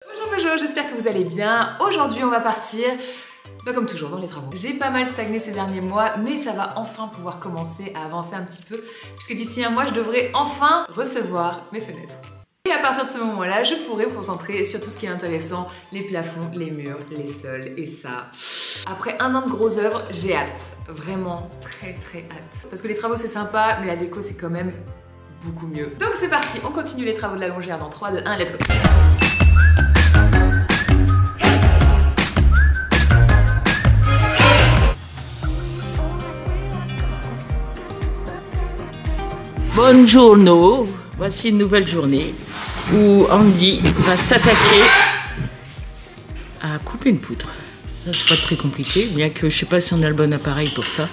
Bonjour, j'espère que vous allez bien. Aujourd'hui on va partir, comme toujours, dans les travaux. J'ai pas mal stagné ces derniers mois, mais ça va enfin pouvoir commencer à avancer un petit peu, puisque d'ici un mois je devrais enfin recevoir mes fenêtres. Et à partir de ce moment-là, je pourrai me concentrer sur tout ce qui est intéressant, les plafonds, les murs, les sols, et ça. Après un an de grosses œuvres, j'ai hâte. Vraiment très hâte. Parce que les travaux c'est sympa, mais la déco c'est quand même beaucoup mieux. Donc c'est parti, on continue les travaux de la longère dans 3, 2, 1, let's go. Buongiorno, voici une nouvelle journée où Andy va s'attaquer à couper une poutre. Ça c'est pas très compliqué, bien que je sais pas si on a le bon appareil pour ça.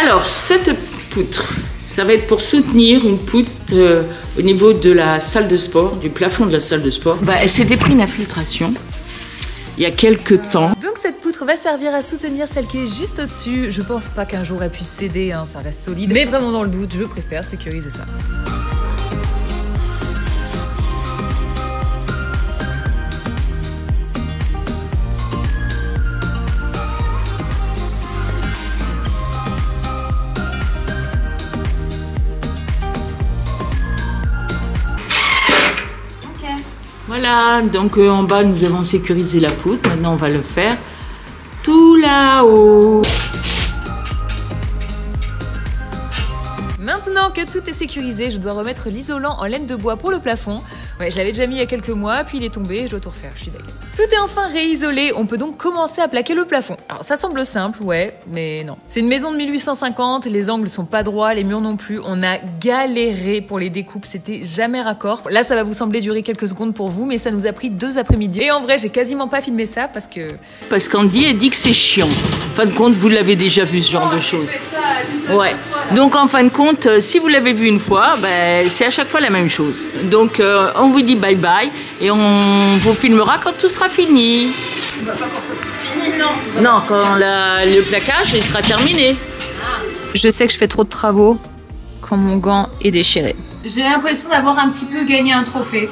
Alors cette poutre, ça va être pour soutenir une poutre au niveau de la salle de sport, du plafond de la salle de sport. Elle s'était pris une infiltration il y a quelques temps. Donc cette poutre va servir à soutenir celle qui est juste au-dessus. Je pense pas qu'un jour elle puisse céder, hein, ça reste solide. Mais vraiment dans le doute, je préfère sécuriser ça. Voilà, donc en bas nous avons sécurisé la poutre, maintenant on va le faire tout là-haut. Maintenant que tout est sécurisé, je dois remettre l'isolant en laine de bois pour le plafond. Ouais, je l'avais déjà mis il y a quelques mois, puis il est tombé, je dois tout refaire, je suis d'accord. Tout est enfin réisolé, on peut donc commencer à plaquer le plafond. Alors ça semble simple, ouais, mais non. C'est une maison de 1850, les angles sont pas droits, les murs non plus. On a galéré pour les découpes, c'était jamais raccord. Là ça va vous sembler durer quelques secondes pour vous, mais ça nous a pris 2 après-midi. Et en vrai, j'ai quasiment pas filmé ça parce qu'Andy elle dit que c'est chiant. En fin de compte, vous l'avez déjà vu ce genre de choses. Ouais. Donc en fin de compte, si vous l'avez vu une fois, c'est à chaque fois la même chose. Donc on vous dit bye bye et on vous filmera quand tout sera fini. Pas quand ça sera fini, non. Non, quand le plaquage il sera terminé. Je sais que je fais trop de travaux quand mon gant est déchiré. J'ai l'impression d'avoir un petit peu gagné un trophée.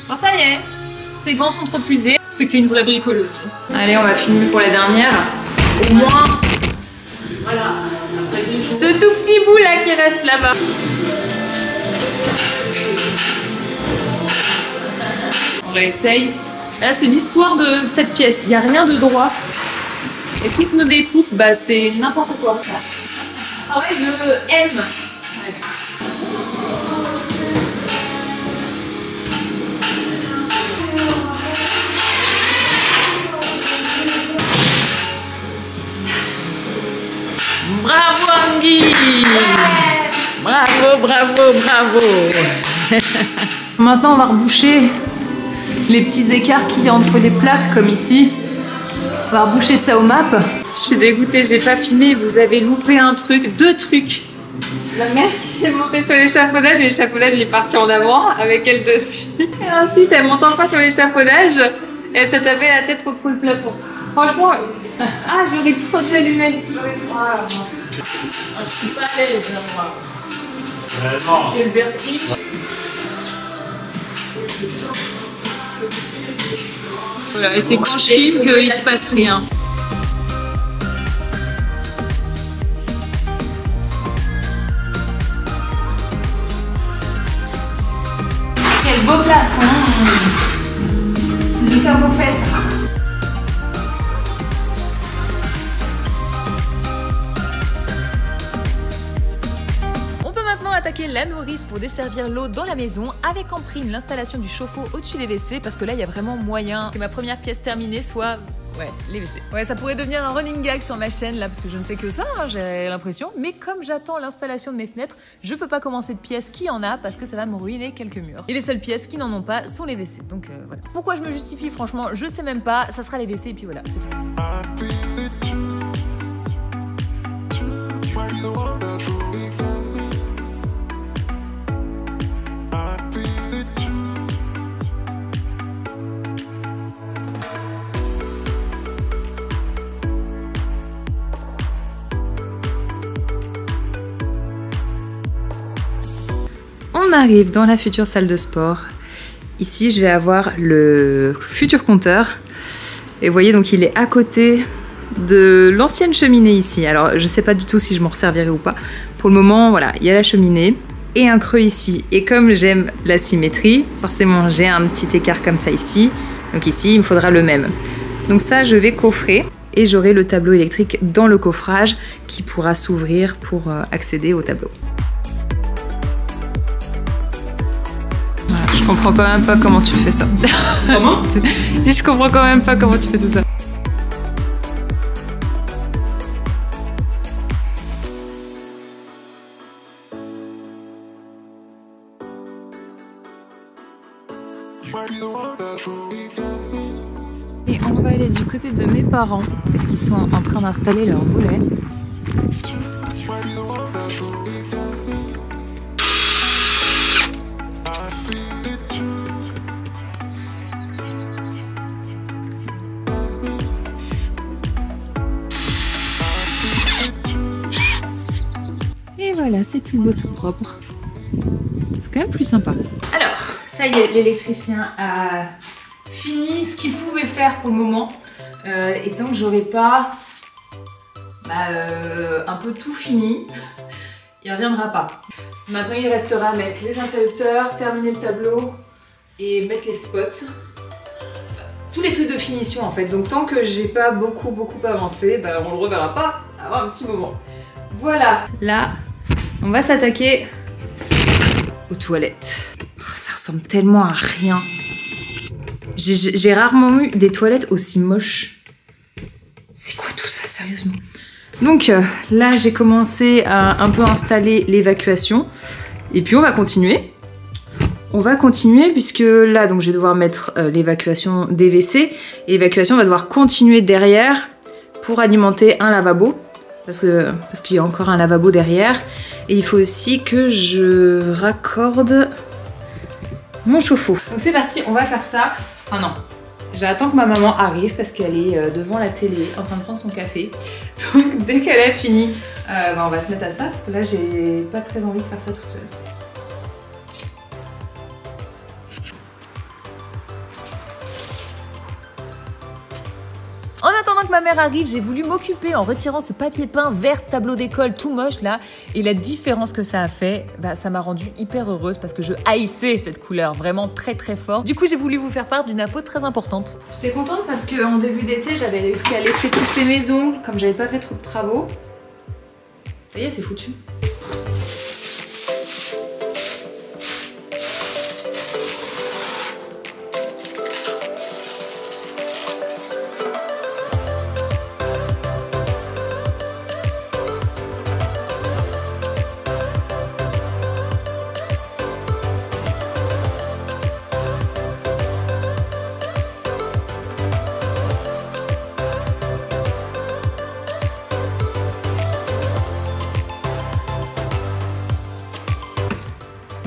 Bon ça y est, tes gants sont trop usés. C'est que t'es une vraie bricoleuse. Allez, on va filmer pour la dernière. Au moins. Voilà. Ce tout petit bout là qui reste là-bas. On réessaye. Là c'est l'histoire de cette pièce, il n'y a rien de droit. Et toutes nos découpes, c'est n'importe quoi. Ah ouais, je aime. Ouais. Bravo Andy! Ouais. Bravo! Maintenant on va reboucher les petits écarts qu'il y a entre les plaques comme ici. On va reboucher ça au map. Je suis dégoûtée, j'ai pas filmé, vous avez loupé un truc, 2 trucs. La mère qui est montée sur l'échafaudage et l'échafaudage est parti en avant avec elle dessus. Et ensuite elle monte enfin sur l'échafaudage et elle s'est tapée la tête contre le plafond. Franchement, j'aurais trop dû allumer. Je suis pas à l'aise moi. J'ai le vertige. Voilà, et c'est quand je filme qu'il se passe rien. Quel beau plafond! C'est du carbofest. Attaquer la nourrice pour desservir l'eau dans la maison avec en prime l'installation du chauffe-eau au-dessus des WC parce que là il y a vraiment moyen que ma première pièce terminée soit les WC. Ouais, ça pourrait devenir un running gag sur ma chaîne là parce que je ne fais que ça, hein, j'ai l'impression, mais comme j'attends l'installation de mes fenêtres, je peux pas commencer de pièces qui en a parce que ça va me ruiner quelques murs. Et les seules pièces qui n'en ont pas sont les WC. Donc voilà. Pourquoi je me justifie, franchement, je sais même pas, ça sera les WC et puis voilà, c'est tout. on arrive dans la future salle de sport. Ici, je vais avoir le futur compteur. Et vous voyez, donc il est à côté de l'ancienne cheminée ici. Alors, je sais pas du tout si je m'en resservirai ou pas. Pour le moment, voilà, il y a la cheminée et un creux ici. Et comme j'aime la symétrie, forcément, j'ai un petit écart comme ça ici. Donc ici, il me faudra le même. Donc ça, je vais coffrer et j'aurai le tableau électrique dans le coffrage qui pourra s'ouvrir pour accéder au tableau. Voilà, je comprends quand même pas comment tu fais ça. Comment? Je comprends quand même pas comment tu fais tout ça. Et on va aller du côté de mes parents parce qu'ils sont en train d'installer leur volet. Et voilà, c'est tout beau, tout propre. C'est quand même plus sympa. Alors, ça y est, l'électricien a fini ce qu'il pouvait faire pour le moment. Et tant que j'aurai pas un peu tout fini, il reviendra pas. Maintenant, il restera à mettre les interrupteurs, terminer le tableau et mettre les spots. Tous les trucs de finition en fait. Donc tant que j'ai pas beaucoup avancé, on le reverra pas avant un petit moment. Voilà. Là, on va s'attaquer aux toilettes. Oh, ça ressemble tellement à rien. J'ai rarement eu des toilettes aussi moches. C'est quoi tout ça, sérieusement? Donc là, j'ai commencé à un peu installer l'évacuation. Et puis on va continuer. On va continuer puisque là, donc, je vais devoir mettre l'évacuation des WC. Et l'évacuation va devoir continuer derrière pour alimenter un lavabo. Parce qu'il y a encore un lavabo derrière. Et il faut aussi que je raccorde mon chauffe-eau. Donc c'est parti, on va faire ça. Enfin non, j'attends que ma maman arrive parce qu'elle est devant la télé en train de prendre son café. Donc dès qu'elle a fini, on va se mettre à ça parce que là j'ai pas très envie de faire ça toute seule. En attendant que ma mère arrive, j'ai voulu m'occuper en retirant ce papier peint vert tableau d'école tout moche là. Et la différence que ça a fait, ça m'a rendue hyper heureuse parce que je haïssais cette couleur vraiment très très fort. Du coup, j'ai voulu vous faire part d'une info très importante. J'étais contente parce qu'en début d'été, j'avais réussi à laisser pousser mes ongles comme j'avais pas fait trop de travaux. Ça y est, c'est foutu.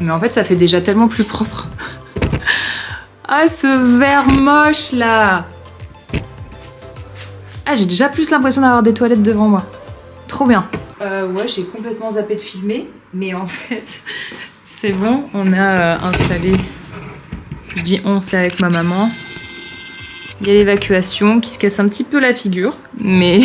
Mais en fait, ça fait déjà tellement plus propre. Ah, ce vert moche, là. Ah, j'ai déjà plus l'impression d'avoir des toilettes devant moi. Trop bien. Ouais, j'ai complètement zappé de filmer. Mais en fait, c'est bon. On a installé... Je dis on, c'est avec ma maman. Il y a l'évacuation qui se casse un petit peu la figure. Mais...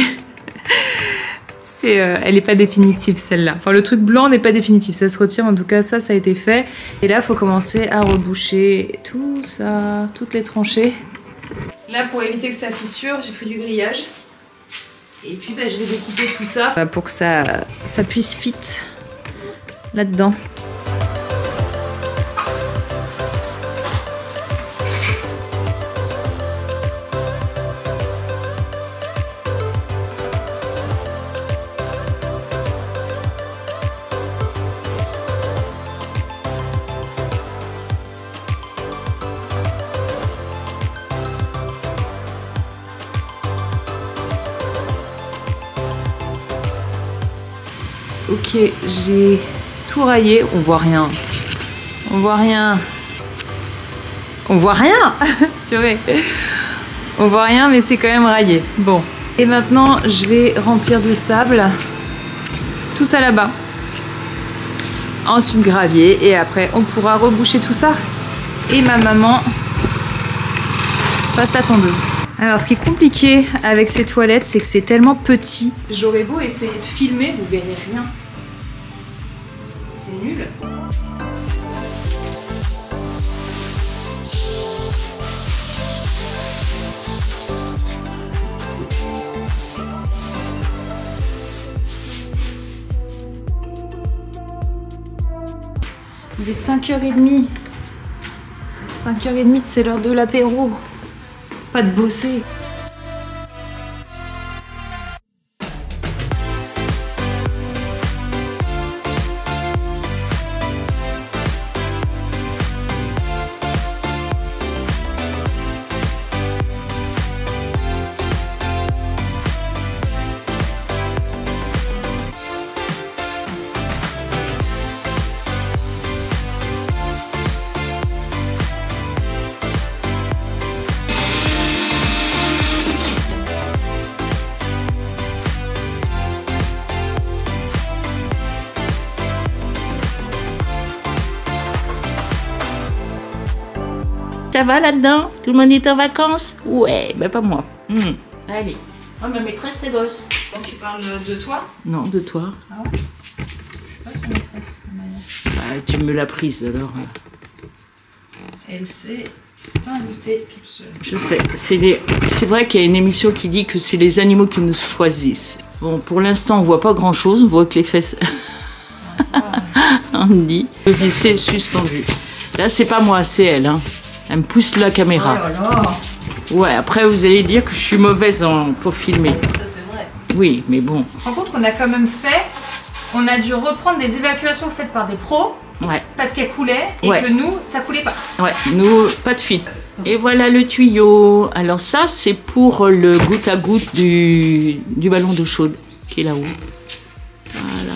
elle n'est pas définitive celle-là. Enfin, le truc blanc n'est pas définitif, ça se retire. En tout cas, ça a été fait. Et là, il faut commencer à reboucher tout ça, toutes les tranchées. Là, pour éviter que ça fissure, j'ai pris du grillage. Et puis, je vais découper tout ça pour que ça puisse fit là-dedans. Ok, j'ai tout raillé. On voit rien. On voit rien. On voit rien. Purée. On voit rien, mais c'est quand même raillé. Bon. Et maintenant, je vais remplir de sable tout ça là-bas. ensuite gravier et après on pourra reboucher tout ça. Et ma maman passe la tondeuse. Alors ce qui est compliqué avec ces toilettes, c'est que c'est tellement petit. J'aurais beau essayer de filmer, vous verrez rien. C'est nul. Il est 5h30. 5h30, c'est l'heure de l'apéro. Pas de bosser. Ça va là-dedans? Tout le monde est en vacances? Ouais, ben pas moi. Allez. Oh, ma maîtresse, c'est bosse. Quand tu parles de toi? Non, de toi. Ah ouais? Je suis pas sa maîtresse. Bah, tu me l'as prise alors. Elle s'est invitée toute seule. Je sais. C'est vrai qu'il y a une émission qui dit que c'est les animaux qui nous choisissent. Bon, pour l'instant, on voit pas grand-chose. On voit que les fesses... on dit. Le lycée est suspendu. Là, c'est pas moi, c'est elle. Hein. Elle me pousse la caméra. Oh là là. Ouais, après vous allez dire que je suis mauvaise pour filmer. Ça c'est vrai. Oui, mais bon. Je me rends compte qu'on a quand même fait, on a dû reprendre des évacuations faites par des pros. Ouais. Parce qu'elles coulaient et que nous, ça coulait pas. Ouais, nous, pas de fuite. Et voilà le tuyau. Alors ça, c'est pour le goutte à goutte du ballon d'eau chaude qui est là-haut. Voilà.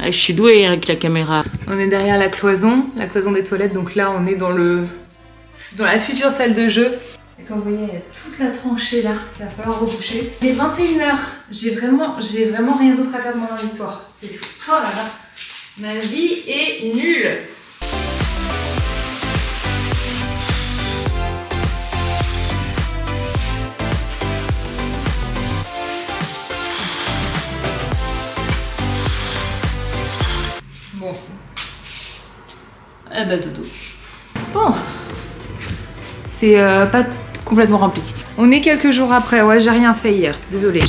Ah, je suis douée avec la caméra. On est derrière la cloison des toilettes. Donc là, on est dans la future salle de jeu. Et comme vous voyez, il y a toute la tranchée là, il va falloir reboucher. Il est 21h, j'ai vraiment rien d'autre à faire de mon lundi soir. C'est fou. Oh là là, ma vie est nulle. Bon. Ah bah dodo. Bon. C'est pas complètement rempli. On est quelques jours après, ouais, j'ai rien fait hier. Désolée,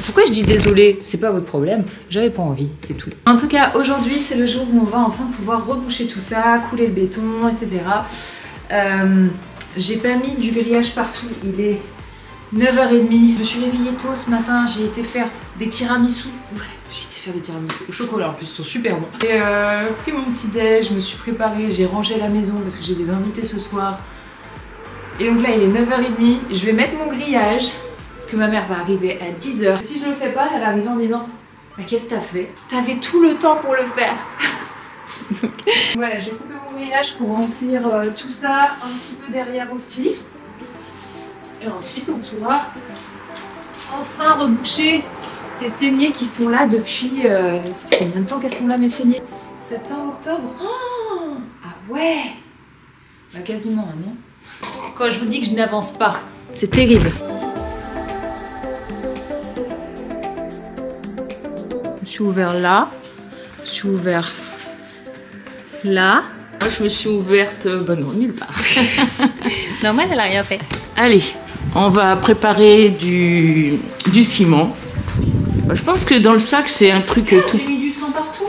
pourquoi je dis désolée? C'est pas votre problème, j'avais pas envie, c'est tout. En tout cas, aujourd'hui, c'est le jour où on va enfin pouvoir reboucher tout ça, couler le béton, etc. J'ai pas mis du grillage partout, il est 9h30. Je me suis réveillée tôt ce matin, j'ai été faire des tiramisu. Ouais, j'ai été faire des tiramisu au chocolat, en plus, ils sont super bons. J'ai pris mon petit déj, je me suis préparée, j'ai rangé la maison parce que j'ai des invités ce soir. Et donc là, il est 9h30, je vais mettre mon grillage parce que ma mère va arriver à 10h. Si je le fais pas, elle va arriver en disant « Bah qu'est-ce que t'as fait? T'avais tout le temps pour le faire !» Donc voilà, j'ai coupé mon grillage pour remplir tout ça, un petit peu derrière aussi. Et ensuite, on pourra enfin reboucher ces saignées qui sont là depuis... ça fait combien de temps qu'elles sont là, mes saignées? Septembre, octobre? Oh, ah ouais! Bah quasiment un an. Quand je vous dis que je n'avance pas, c'est terrible. Je me suis ouvert là, je me suis ouvert là. Moi, je me suis ouverte... bah non, nulle part. Normal, elle a rien fait. Allez, on va préparer du ciment. Bah, je pense que dans le sac, c'est un truc tout... J'ai mis du sang partout.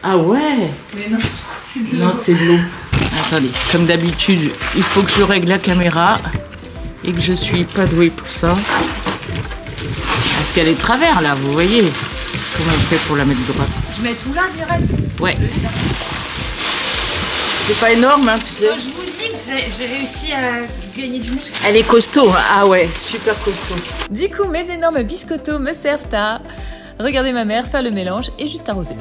Ah ouais? Mais non, c'est de l'eau. Non, c'est de l'eau. Attendez, comme d'habitude, il faut que je règle la caméra et que je suis pas douée pour ça. Parce qu'elle est de travers là, vous voyez. Comment on fait pour la mettre droite? Je mets tout là direct. Ouais. C'est pas énorme, hein, tu sais. Je vous dis que j'ai réussi à gagner du muscle. Elle est costaud, hein. Ah ouais, super costaud. Du coup, mes énormes biscottos me servent à regarder ma mère faire le mélange et juste arroser.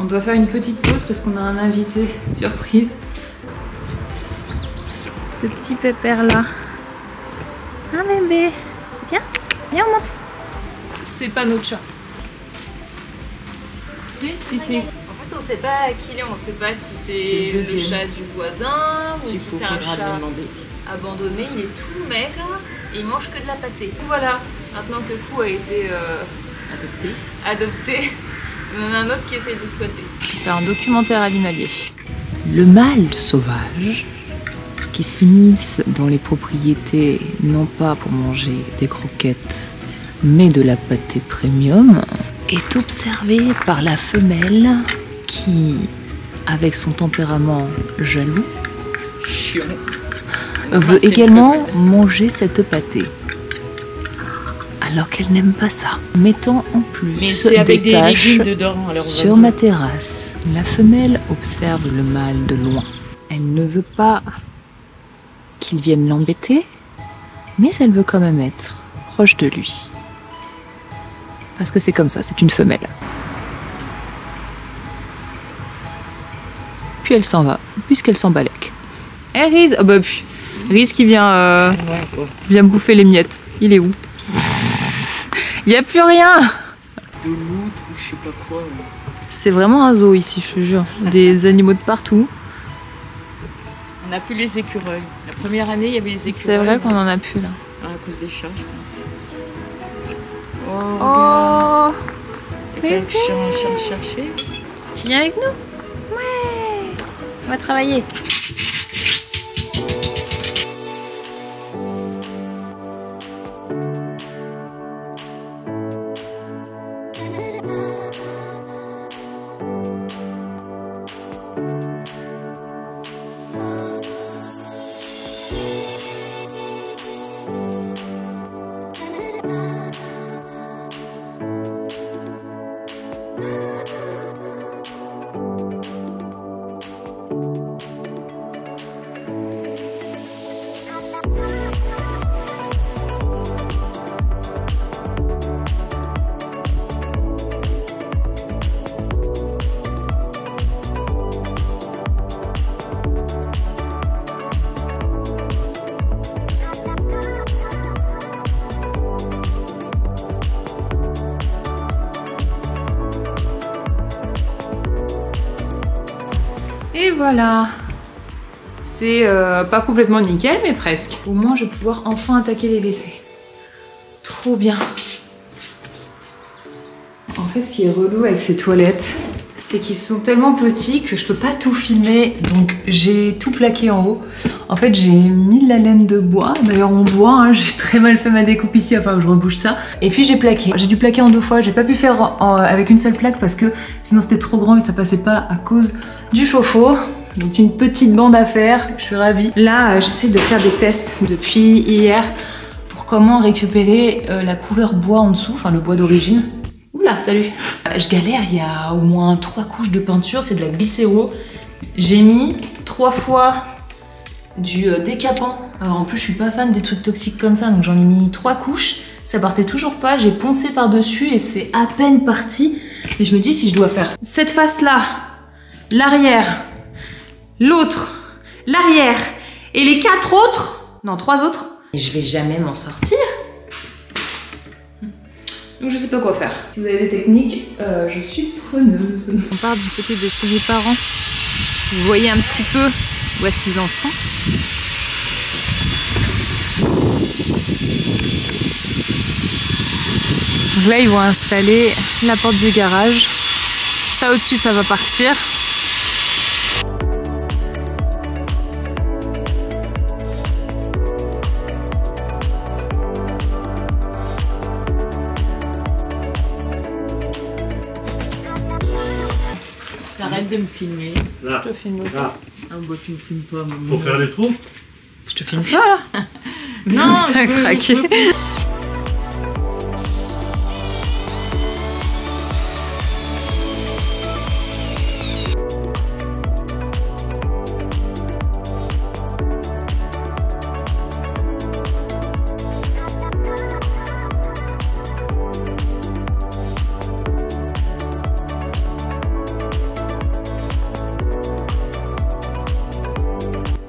On doit faire une petite pause parce qu'on a un invité surprise. Ce petit pépère là. Un bébé. Viens, viens, on monte. C'est pas notre chat. Si. En fait, on sait pas qui il est, on sait pas si c'est le chat du voisin ou si c'est un chat abandonné. Il est tout maigre et il mange que de la pâtée. Voilà, maintenant que Kou a été adopté, on en a un autre qui essaie d'exploiter. Je vais faire un documentaire animalier. Le mâle sauvage qui s'immisce dans les propriétés non pas pour manger des croquettes mais de la pâtée premium est observé par la femelle qui, avec son tempérament jaloux, veut également manger cette pâtée. Alors qu'elle n'aime pas ça. Mettant en plus des taches sur ma terrasse, la femelle observe le mâle de loin. Elle ne veut pas qu'il vienne l'embêter, mais elle veut quand même être proche de lui. Parce que c'est comme ça, c'est une femelle. Puis elle s'en va, puisqu'elle s'en balèque. Eh Riz, oh bah, Riz qui vient me bouffer les miettes. Il est où? Il n'y a plus rien. De loutre ou je sais pas quoi. C'est vraiment un zoo ici, je te jure. Des animaux de partout. On n'a plus les écureuils. La première année, il y avait les écureuils. C'est vrai qu'on en a plus là. À cause des chats, je pense. Oh, il fallait que je chercher. Tu viens avec nous? Ouais. On va travailler. Et voilà. C'est pas complètement nickel, mais presque. Au moins, je vais pouvoir enfin attaquer les WC. Trop bien. En fait, ce qui est relou avec ces toilettes, c'est qu'ils sont tellement petits que je peux pas tout filmer. Donc, j'ai tout plaqué en haut. En fait, j'ai mis de la laine de bois. D'ailleurs, on voit, hein, j'ai très mal fait ma découpe ici. Enfin, je rebouche ça. Et puis, j'ai plaqué. J'ai dû plaquer en 2 fois. J'ai pas pu faire avec une seule plaque parce que sinon, c'était trop grand et ça passait pas à cause du chauffe-eau. Donc une petite bande à faire, je suis ravie. Là, j'essaie de faire des tests depuis hier pour comment récupérer la couleur bois en dessous, enfin le bois d'origine. Oula, salut. Je galère, il y a au moins 3 couches de peinture, c'est de la glycéro. J'ai mis 3 fois du décapant. Alors en plus, je suis pas fan des trucs toxiques comme ça, donc j'en ai mis 3 couches. Ça partait toujours pas, j'ai poncé par-dessus et c'est à peine parti. Et je me dis si je dois faire cette face-là, l'arrière, l'autre, l'arrière et les 4 autres, non 3 autres, et je vais jamais m'en sortir. Donc je sais pas quoi faire. Si vous avez des techniques, je suis preneuse. On part du côté de chez mes parents. Vous voyez un petit peu où est-ce qu'ils en sont. Donc là, ils vont installer la porte du garage. Ça au-dessus, ça va partir. Arrête de me filmer. Là. Je te filme pas. Là. Ah bah tu me filmes pas, maman. Pour faire des trous. Je te filme pas là. Non, t'as craqué.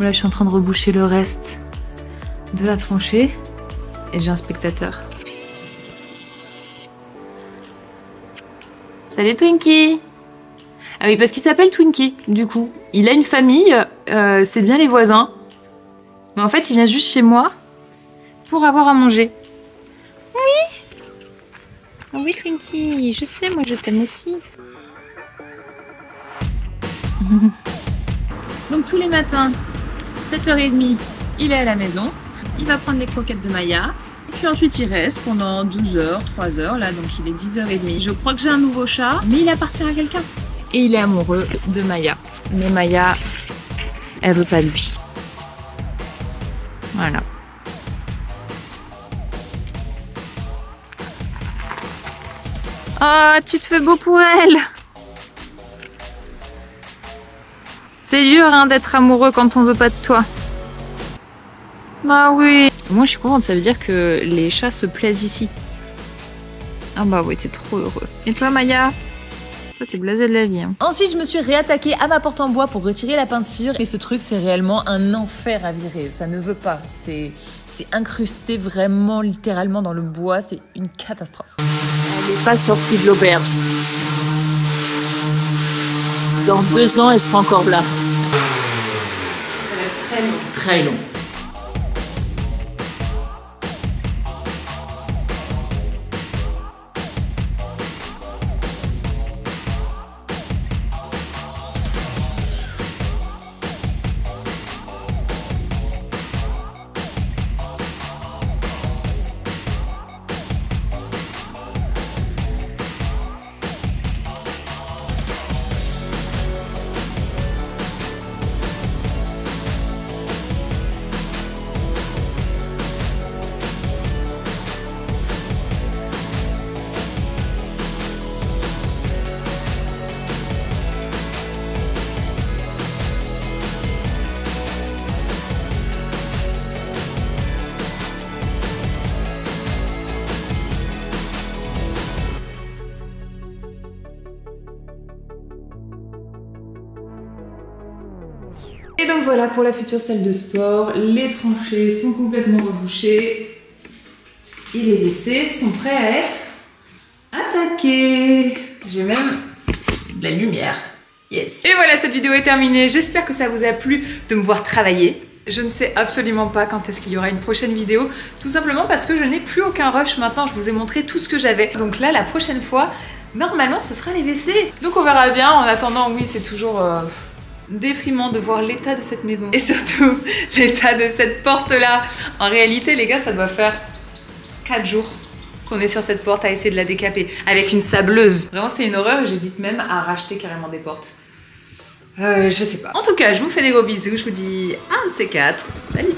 Là, je suis en train de reboucher le reste de la tranchée. Et j'ai un spectateur. Salut Twinkie! Ah oui, parce qu'il s'appelle Twinkie, du coup. Il a une famille, c'est bien les voisins. Mais en fait, il vient juste chez moi pour avoir à manger. Oui! Ah oui, Twinkie, je sais, moi je t'aime aussi. Donc tous les matins, 7h30, il est à la maison. Il va prendre les croquettes de Maya. Et puis ensuite, il reste pendant 12h, 3h. Là, donc il est 10h30. Je crois que j'ai un nouveau chat, mais il appartient à quelqu'un. Et il est amoureux de Maya. Mais Maya, elle veut pas de lui. Voilà. Ah, tu te fais beau pour elle. C'est dur hein, d'être amoureux quand on veut pas de toi. Bah oui. Moi je suis contente, ça veut dire que les chats se plaisent ici. Ah bah oui, t'es trop heureux. Et toi Maya? Toi t'es blasée de la vie. Hein. Ensuite je me suis réattaquée à ma porte en bois pour retirer la peinture. Mais ce truc c'est réellement un enfer à virer. Ça ne veut pas. C'est incrusté vraiment littéralement dans le bois. C'est une catastrophe. Elle n'est pas sortie de l'auberge. Dans 2 ans, elle sera encore là. Ça va être très long. Très long. Et donc voilà pour la future salle de sport, les tranchées sont complètement rebouchées et les WC sont prêts à être attaqués. J'ai même de la lumière. Yes. Et voilà, cette vidéo est terminée. J'espère que ça vous a plu de me voir travailler. Je ne sais absolument pas quand est-ce qu'il y aura une prochaine vidéo, tout simplement parce que je n'ai plus aucun rush maintenant. Je vous ai montré tout ce que j'avais. Donc là, la prochaine fois, normalement, ce sera les WC. Donc on verra bien. En attendant, oui, c'est toujours déprimant de voir l'état de cette maison. Et surtout, l'état de cette porte-là. En réalité, les gars, ça doit faire 4 jours qu'on est sur cette porte à essayer de la décaper. Avec une sableuse. Vraiment, c'est une horreur et j'hésite même à racheter carrément des portes. Je sais pas. En tout cas, je vous fais des gros bisous. Je vous dis à un de ces 4. Salut!